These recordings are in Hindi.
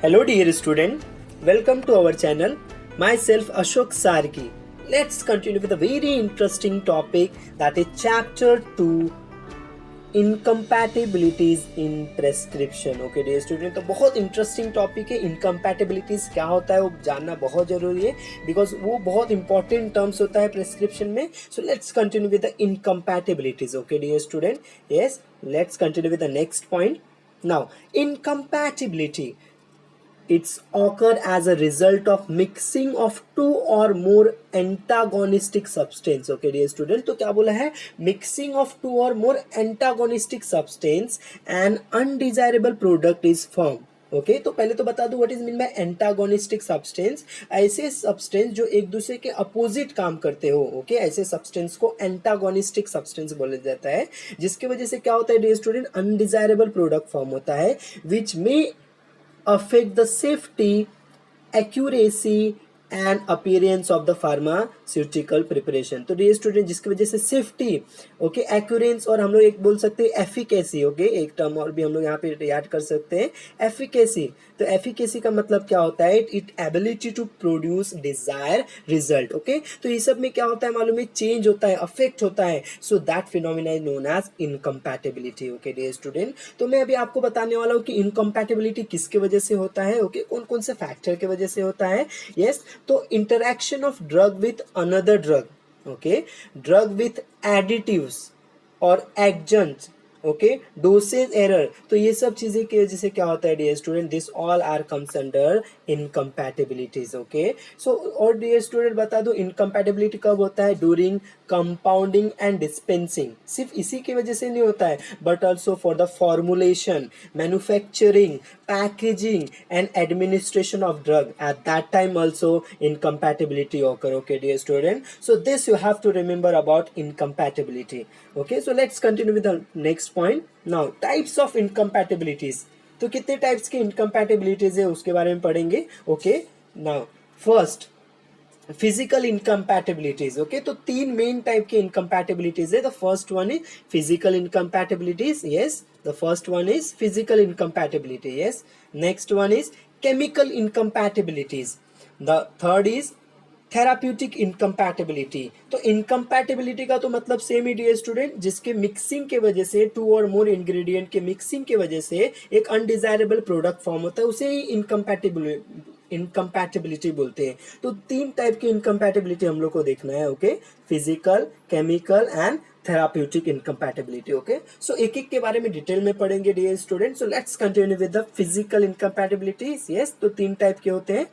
Hello dear student, welcome to our channel. Myself Ashok Sarki. Let's continue with a very interesting topic, that is chapter 2, incompatibilities in prescription. Okay dear student, तो बहुत इंटरेस्टिंग टॉपिक है. इनकम्पैटिबिलिटीज क्या होता है वो जानना बहुत जरूरी है, बिकॉज वो बहुत इंपॉर्टेंट टर्म्स होता है प्रेस्क्रिप्शन में. So let's continue with the incompatibilities. Okay dear student, yes, let's continue with the next point. Now incompatibility, it's occur as a result of mixing of two or more antagonistic substance. Okay dear student, तो क्या बोला है? Mixing of two or more antagonistic substance and undesirable product is formed. Okay तो पहले तो बता दूं what is mean by antagonistic substance. ऐसे सब्सटेंस जो एक दूसरे के अपोजिट काम करते हो. ओके ऐसे सब्सटेंस को एंटागोनिस्टिक सब्सटेंस बोला जाता है, जिसकी वजह से क्या होता है dear student? Undesirable product form होता है, विच में affect the safety, accuracy and appearance of the pharmaceutical preparation. तो डियर स्टूडेंट जिसकी वजह से सेफ्टी, ओके, एक्यूरेंस और हम लोग एक बोल सकते हैं एफिकेसी. ओके एक टर्म और भी हम लोग यहाँ पे याद कर सकते हैं, एफिकेसी. तो एफिकेसी का मतलब क्या होता है? It ability to produce desire result. Okay तो ये सब में क्या होता है मालूम है? चेंज होता है, अफेक्ट होता है. So that phenomena is known as incompatibility. Okay dear student, तो मैं अभी आपको बताने वाला हूँ कि इनकम्पैटिबिलिटी किसके वजह से होता है. ओके कौन कौन से फैक्टर के वजह से होता है. यस, तो interaction of drug with another drug, okay, drug with additives और एडजंक्ट्स, ओके, डोसेज एरर. तो ये सब चीजें की वजह से क्या होता है dear student? This all are comes under incompatibilities. Okay so और डियर स्टूडेंट बता दो इनकम्पैटिबिलिटी कब होता है? During compounding and dispensing. सिर्फ इसी की वजह से नहीं होता है, but also for the formulation, manufacturing, packaging and administration of drug. At that time also incompatibility occur. Okay dear student, so this you have to remember about incompatibility. Okay so let's continue with the next point. Now types of incompatibilities. तो कितने टाइप्स के इनकम्पैटिबिलिटीज है उसके बारे में पढ़ेंगे. Okay now first physical incompatibilities. Okay तो तीन मेन टाइप के इनकम्पैटिबिलिटीज है. The first one is physical incompatibilities. Yes, the first one is physical incompatibility. Yes, next one is chemical incompatibilities. The third is therapeutic incompatibility. तो इनकम्पैटिबिलिटी का तो मतलब सेम ही डियर स्टूडेंट, जिसके मिक्सिंग के वजह से, टू और मोर इंग्रेडिएंट के मिक्सिंग के वजह से एक अनडिजायरेबल प्रोडक्ट फॉर्म होता है, उसे ही इनकम्पैटिबिलिटी बोलते हैं. तो तीन टाइप की इनकम्पैटिबिलिटी हम लोग को देखना है. Okay physical, chemical and therapeutic incompatibility. Okay so एक एक के बारे में डिटेल में पढ़ेंगे dear student. So let's continue with the physical incompatibilities. Yes, तो तीन टाइप के होते हैं.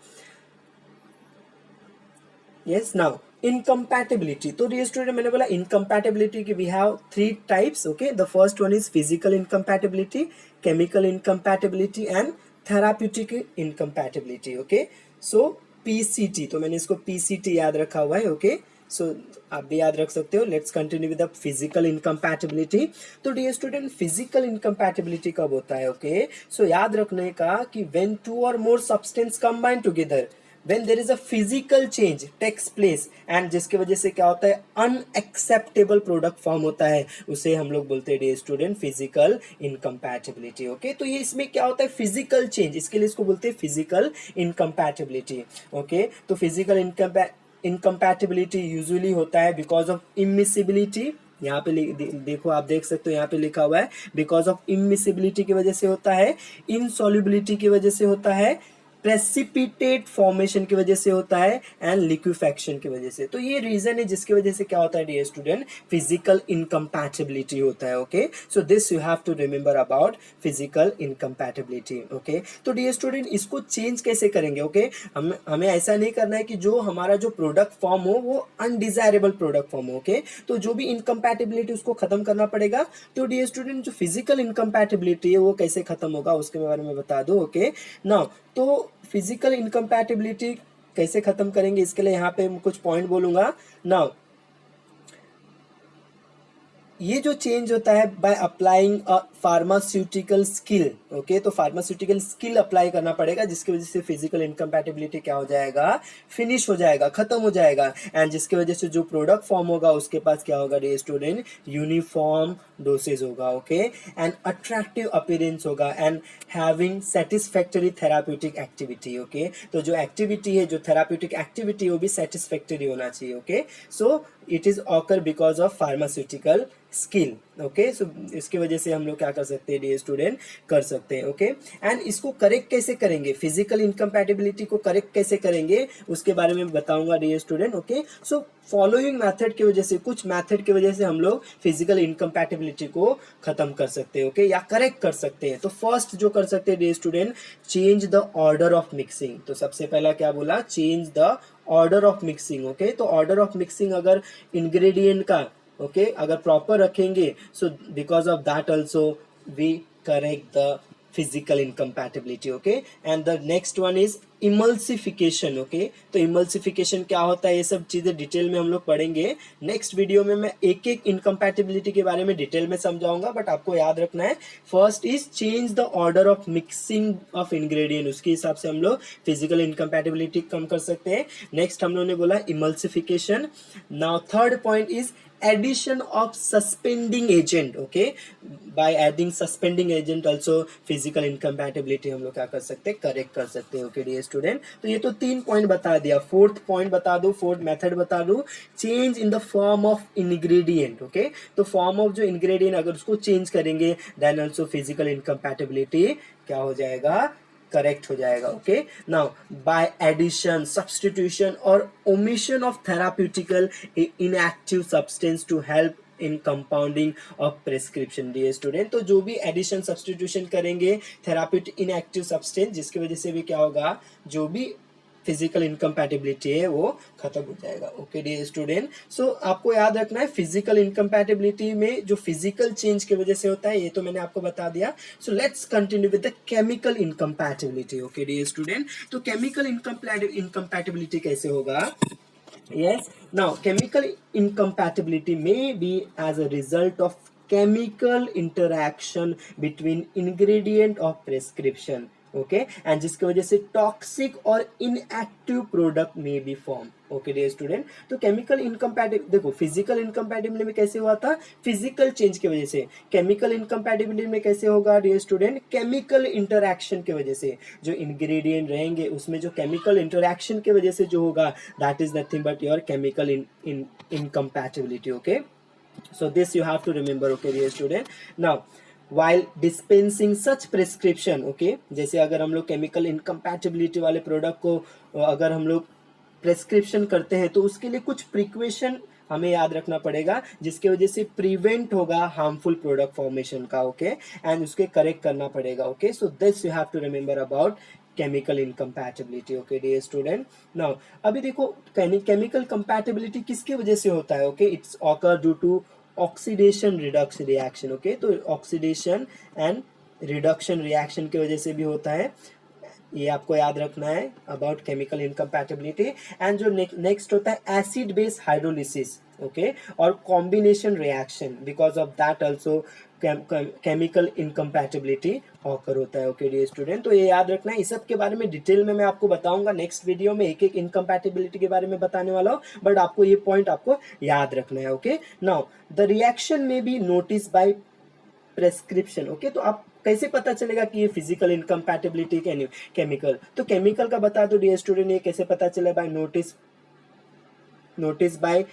Yes, now incompatibility. तो dear student मैंने बोला incompatibility की we have three types. Okay, the first one is physical incompatibility, chemical incompatibility and therapeutic incompatibility. Okay, so PCT, तो मैंने इसको PCT याद रखा हुआ है. Okay, so आप भी याद रख सकते हो. Let's continue with the physical incompatibility. तो dear student physical incompatibility कब होता है? Okay, so याद रखने का कि when two or more substance combine together, when there is a physical change takes place and जिसके वजह से क्या होता है? अनएक्सेप्टेबल प्रोडक्ट फॉर्म होता है, उसे हम लोग बोलते हैं dear student physical incompatibility. Okay तो ये इसमें क्या होता है? फिजिकल चेंज, इसके लिए इसको बोलते हैं फिजिकल इनकम्पैटिबिलिटी. ओके तो फिजिकल इनकम्पैटिबिलिटी यूजुअली होता है बिकॉज ऑफ इमिसिबिलिटी. यहाँ पे देखो, आप देख सकते हो यहाँ पे लिखा हुआ है बिकॉज ऑफ इमिसिबिलिटी की वजह से होता है, इनसॉल्युबिलिटी की वजह से होता है, प्रेसिपिटेट फॉर्मेशन की वजह से होता है एंड लिक्विफैक्शन की वजह से. तो ये रीजन है जिसकी वजह से क्या होता है डियर स्टूडेंट? फिजिकल इनकम्पैटिबिलिटी होता है. Okay so this you have to remember about physical incompatibility. Okay तो डियर स्टूडेंट इसको चेंज कैसे करेंगे? ओके हमें ऐसा नहीं करना है कि जो हमारा जो प्रोडक्ट फॉर्म हो वो अनडिजायरेबल प्रोडक्ट फॉर्म हो. ओके तो जो भी इनकम्पैटिबिलिटी उसको खत्म करना पड़ेगा. तो डियर स्टूडेंट जो फिजिकल इनकम्पैटिबिलिटी है वो कैसे खत्म होगा उसके बारे में बता दो. ओके नाउ तो फिजिकल इनकम्पैटिबिलिटी कैसे खत्म करेंगे इसके लिए यहाँ पे कुछ पॉइंट बोलूंगा. नाउ ये जो चेंज होता है by applying a pharmaceutical skill. Okay तो फार्मास्यूटिकल स्किल अप्लाई करना पड़ेगा, जिसकी वजह से फिजिकल इनकम्पैटिबिलिटी क्या हो जाएगा? फिनिश हो जाएगा, खत्म हो जाएगा. एंड जिसकी वजह से जो प्रोडक्ट फॉर्म होगा उसके पास क्या होगा डियर स्टूडेंट? यूनिफॉर्म डोसेज होगा, ओके, एंड अट्रैक्टिव अपीयरेंस होगा, and having satisfactory therapeutic activity, okay. तो जो एक्टिविटी है, जो थेराप्यूटिक एक्टिविटी वो भी सेटिस्फैक्टरी होना चाहिए, okay. So it is occur because of pharmaceutical skill, okay. So इसकी वजह से हम लोग क्या कर सकते हैं डियर स्टूडेंट, कर सकते हैं, ओके। एंड इसको करेक्ट कैसे करेंगे, फिजिकल इनकम्पैटिबिलिटी को करेक्ट कैसे करेंगे उसके बारे में बताऊंगा dear student, okay. So following method की वजह से, कुछ मेथड की वजह से हम लोग फिजिकल इनकम्पैटिबिलिटी को खत्म कर सकते हैं, ओके, या करेक्ट कर सकते हैं। तो फर्स्ट जो कर सकते हैं dear student, change the order of mixing. तो सबसे पहला क्या बोला, change the order of mixing, okay. तो ऑर्डर ऑफ मिक्सिंग अगर इंग्रेडिएंट का, ओके, अगर प्रॉपर रखेंगे, so because of that also we correct the physical incompatibility, okay. And the next one is emulsification, okay. तो इमल्सिफिकेशन क्या होता है, ये सब चीजें डिटेल में हम लोग पढ़ेंगे नेक्स्ट वीडियो में। मैं एक एक इनकम्पैटिबिलिटी के बारे में डिटेल में समझाऊंगा, बट आपको याद रखना है first is change the order of mixing of ingredient, उसके हिसाब से हम लोग फिजिकल इनकम्पैटिबिलिटी कम कर सकते हैं। नेक्स्ट हम लोगों ने बोला emulsification. Now third point is addition of suspending agent, okay, by adding suspending agent also physical incompatibility हम लोग क्या कर सकते हैं, करेक्ट कर सकते हैं, ओके डियर स्टूडेंट। तो ये तो 3 पॉइंट बता दिया, फोर्थ पॉइंट बता दो, फोर्थ मेथड बता दो, change in the form of ingredient, okay. तो फॉर्म ऑफ जो इंग्रेडिएंट अगर उसको चेंज करेंगे देन ऑल्सो फिजिकल इनकम्पैटिबिलिटी क्या हो जाएगा, करेक्ट हो जाएगा, okay. Now by addition, substitution और omission of therapeutical inactive substance to help in compounding of prescription dear student. तो जो भी एडिशन सब्सटीट्यूशन करेंगे थेराप्यूटिक इनएक्टिव सब्सटेंस, जिसकी वजह से भी क्या होगा, जो भी फिजिकल इनकम्पैटिबिलिटी है वो खत्म हो जाएगा, ओके डियर स्टूडेंट। सो आपको याद रखना है फिजिकल इनकम्पैटिबिलिटी में जो फिजिकल चेंज की वजह से होता है, ये तो मैंने आपको बता दिया। So let's continue with the chemical incompatibility, okay dear student. तो केमिकल इनकम्पैटिबिलिटी कैसे होगा, yes, now chemical incompatibility may be as a result of chemical interaction between ingredient of prescription, okay, and जिसकी वजह से टॉक्सिक और इनएक्टिव प्रोडक्ट में be form, okay dear student. तो केमिकल इनकम्पैटिबिलिटी देखो, फिजिकल इनकम्पैटिबिलिटी में कैसे हुआ था, फिजिकल चेंज की वजह से। केमिकल इनकम्पैटिबिलिटी में कैसे होगा डियर स्टूडेंट, केमिकल इंटरैक्शन की वजह से। जो इंग्रेडिएंट रहेंगे उसमें जो केमिकल इंटरैक्शन की वजह से जो होगा, that is nothing but your chemical incompatibility, okay. so this you have to remember, okay dear student। now while dispensing such prescription, okay, जैसे अगर हम लोग केमिकल इनकम्पैटिबिलिटी वाले प्रोडक्ट को अगर हम लोग प्रेस्क्रिप्शन करते हैं तो उसके लिए कुछ प्रिकॉशन हमें याद रखना पड़ेगा, जिसके वजह से प्रिवेंट होगा हार्मफुल प्रोडक्ट फॉर्मेशन का, ओके, एंड उसके करेक्ट करना पड़ेगा, okay. So this you have to remember about chemical incompatibility, okay dear student. Now अभी देखो केमिकल कंपैटिबिलिटी किसकी वजह से होता है, okay, it's occur due to oxidation reduction reaction, okay. तो ऑक्सीडेशन एंड रिडक्शन रिएक्शन की वजह से भी होता है, ये आपको याद रखना है अबाउट केमिकल इनकम्पैटिबिलिटी। एंड जो नेक्स्ट होता है एसिड बेस हाइड्रोलिसिस, ओके, और combination reaction, because of that also chemical incompatibility occur होता है, ओके डियर स्टूडेंट। तो ये याद रखना है, इस सब के बारे में डिटेल में मैं आपको बताऊंगा नेक्स्ट वीडियो में, एक एक इनकम्पैटिबिलिटी के बारे में बताने वाला हूँ, बट आपको ये पॉइंट आपको याद रखना है, ओके। नाउ द रिएक्शन में be notice by prescription, okay. तो आप कैसे पता चलेगा कि ये फिजिकल इनकम्पैटिबिलिटी केमिकल, तो केमिकल का बता दो डियर स्टूडेंट, ये कैसे पता चले, by notice by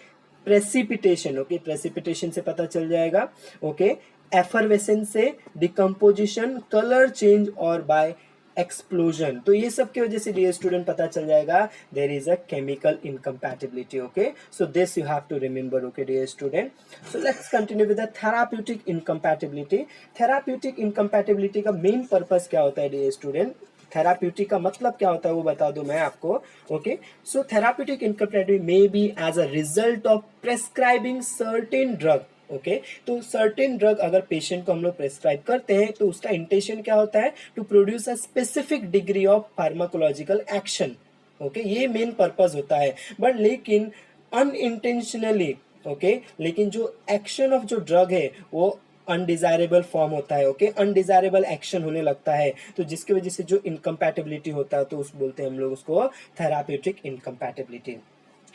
precipitation, okay, precipitation से पता चल जाएगा, ओके, एफरवेसेंस से, डिकम्पोजिशन, कलर चेंज और बाय एक्सप्लोजन। तो ये सब की वजह से डियर स्टूडेंट पता चल जाएगा there is a chemical incompatibility, okay. So this you have to remember, okay dear student. So let's continue with the therapeutic incompatibility. Therapeutic incompatibility का मेन पर्पस क्या होता है डियर स्टूडेंट, थेराप्यूटिक का मतलब क्या होता है वो बता दूं मैं आपको, okay. So therapeutic incompatibility may be as a result of prescribing certain drug, okay. तो सर्टेन ड्रग अगर पेशेंट को हम लोग प्रेस्क्राइब करते हैं तो उसका इंटेंशन क्या होता है, to produce a specific degree of pharmacological action, okay, ये मेन पर्पस होता है। बट लेकिन अनइंटेंशनली, ओके, लेकिन जो एक्शन ऑफ जो ड्रग है वो अनडिजायरेबल फॉर्म होता है, ओके, अनडिजायरेबल एक्शन होने लगता है, तो जिसकी वजह से जो इनकम्पैटिबिलिटी होता है तो उस बोलते हैं हम लोग उसको therapeutic incompatibility.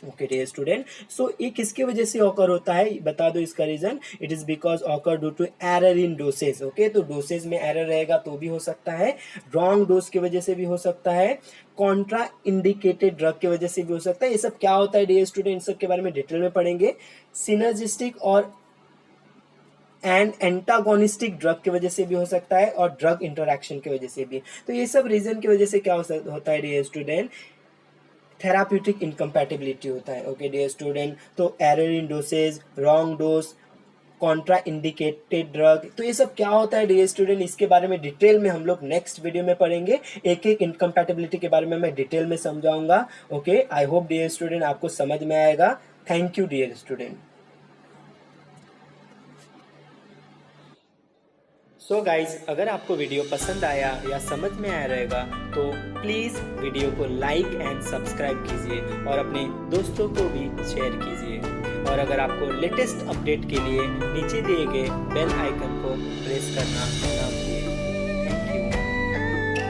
Okay dear student, so ये किसकी वजह से ऑकर होता है, बता दो इसका reason. It is because occur due to error in dosage. Okay, तो डोसेज में एरर रहेगा तो भी हो सकता है, रॉन्ग डोज की वजह से भी हो सकता है, कॉन्ट्रा इंडिकेटेड ड्रग की वजह से भी हो सकता है। ये सब क्या होता है डियर स्टूडेंट, इन सब के बारे में डिटेल में पढ़ेंगे। सिनर्जिस्टिक और एंटागोनिस्टिक ड्रग की वजह से भी हो सकता है, और ड्रग इंटरैक्शन की वजह से भी। तो ये सब रीजन की वजह से क्या होता है डियर स्टूडेंट, थेराप्यूटिक इनकम्पैटिबिलिटी होता है। ओके डियर स्टूडेंट, तो error in dosage, wrong dose, Contra indicated drug, तो ये सब क्या होता है डियर स्टूडेंट, इसके बारे में डिटेल में हम लोग नेक्स्ट वीडियो में पढ़ेंगे। एक एक इनकम्पैटिबिलिटी के बारे में मैं डिटेल में समझाऊंगा। Okay, I hope dear student आपको समझ में आएगा। Thank you dear student. So guys, अगर आपको वीडियो पसंद आया या समझ में आया रहेगा तो प्लीज़ वीडियो को लाइक एंड सब्सक्राइब कीजिए और अपने दोस्तों को भी शेयर कीजिए। और अगर आपको लेटेस्ट अपडेट के लिए नीचे दिए गए बेल आइकन को प्रेस करना